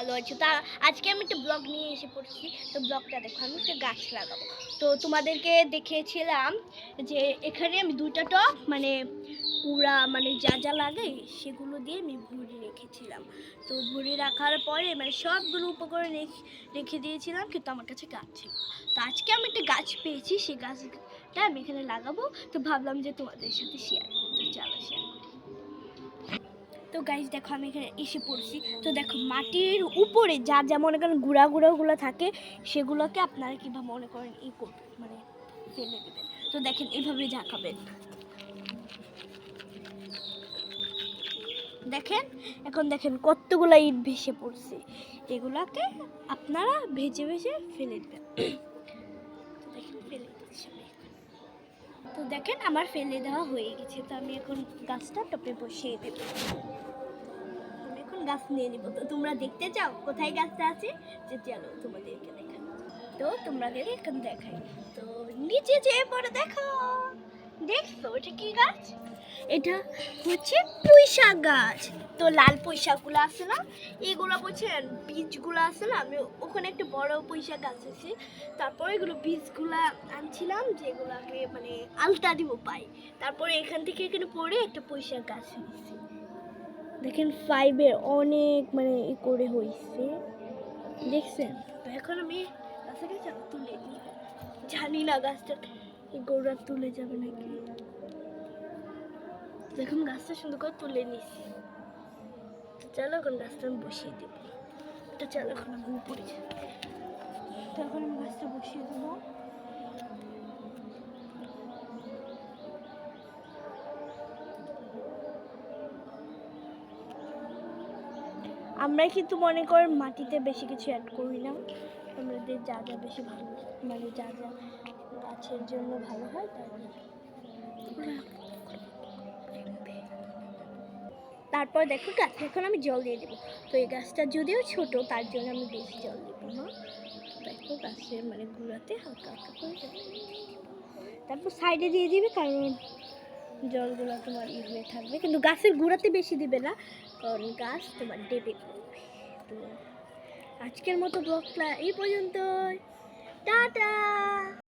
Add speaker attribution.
Speaker 1: ভালো আছো। তা আজকে আমি একটা ব্লগ নিয়ে এসে পড়ছি। তো ব্লগটা দেখো, আমি একটা গাছ লাগাবো। তো তোমাদেরকে দেখিয়েছিলাম যে এখানে আমি দুইটা টব মানে পুরা মানে যা যা লাগে সেগুলো দিয়ে আমি ভরে রেখেছিলাম। তো ভরে রাখার পরে মানে সবগুলো উপকরণ রেখে দিয়েছিলাম, কিন্তু আমার কাছে গাছ ছিল। তো আজকে আমি একটা গাছ পেয়েছি, সেই গাছটা আমি এখানে লাগাবো। তো ভাবলাম যে তোমাদের সাথে শেয়ার করতে, চলো শেয়ার করি। তো গাইস দেখো, আমি এখানে এসে পড়ছি। তো দেখো, মাটির উপরে যা যা মনে করেন গুঁড়াগুলো থাকে, সেগুলোকে আপনারা কীভাবে মনে করেন করবেন, মানে ফেলে দেবেন। তো দেখেন, এইভাবে ঝাঁকাবেন। দেখেন, এখন দেখেন কতগুলো ইট ভেসে পড়ছে। এগুলাকে আপনারা ভেজে ভেজে ফেলে দেবেন। তো দেখেন, ফেলে দিচ্ছি আমি এখন। তো দেখেন, আমার ফেলে দেওয়া হয়ে গেছে। তো আমি এখন গাছটা টপে বসিয়ে দেবো। গাছ নিয়ে নিব। তো তোমরা দেখতে চাও কোথায় গাছটা আছে? যে চলো তোমাদেরকে দেখাই। তো তোমাদের এখন দেখাই। তো নিচে যেয়ে পড়ে দেখো, দেখছো এটা কি গাছ? এটা হচ্ছে পুঁইশাক গাছ। তো লাল পুঁইশাকগুলো আছে না, এগুলো বলছেন বীজগুলো আছে না, আমি ওখানে একটা বড় পুঁইশাক গাছ আছে। তারপরে এগুলো বীজগুলা আনছিলাম, যেগুলাকে মানে আলতা দিব পাই। তারপরে এখান থেকে এখানে পড়ে একটা পুঁইশাক গাছ হয়েছে। দেখেন, ফাইভের অনেক মানে করে হয়েছে, দেখছেন? তো এখন আমি গাছটাকে তুলে নিই। জানি না গাছটা গোড়া তুলে যাবে নাকি। দেখুন, গাছটা সুন্দর করে তুলে নিছি। তো চলো এখন গাছটা আমি বসিয়ে দেবো। তো চলো এখন আমি উপরে যাই। তো এখন আমি গাছটা বসিয়ে দেবো। আমরা কিন্তু মনে করেন মাটিতে বেশি কিছু অ্যাড করি না। আমাদের যা যা বেশি ভালো, মানে যা যা গাছের জন্য ভালো হয় তাই। তারপর দেখো, গাছে এখন আমি জল দিয়ে দেবো। তো এই গাছটা যদিও ছোট, তার জন্য আমি বেশি জল দেবো না। দেখো, গাছের মানে গুঁড়াতে হালকা হালকা করে জল দিয়ে দেবো। তারপর সাইডে দিয়ে দিবে, কারণ জলগুলো তোমার হয়ে থাকবে। কিন্তু গাছের গুঁড়াতে বেশি দিবে না, কারণ গাছ তোমার দেবে করবে। তো আজকের মতো ব্লগটা এই পর্যন্তই। টাটা।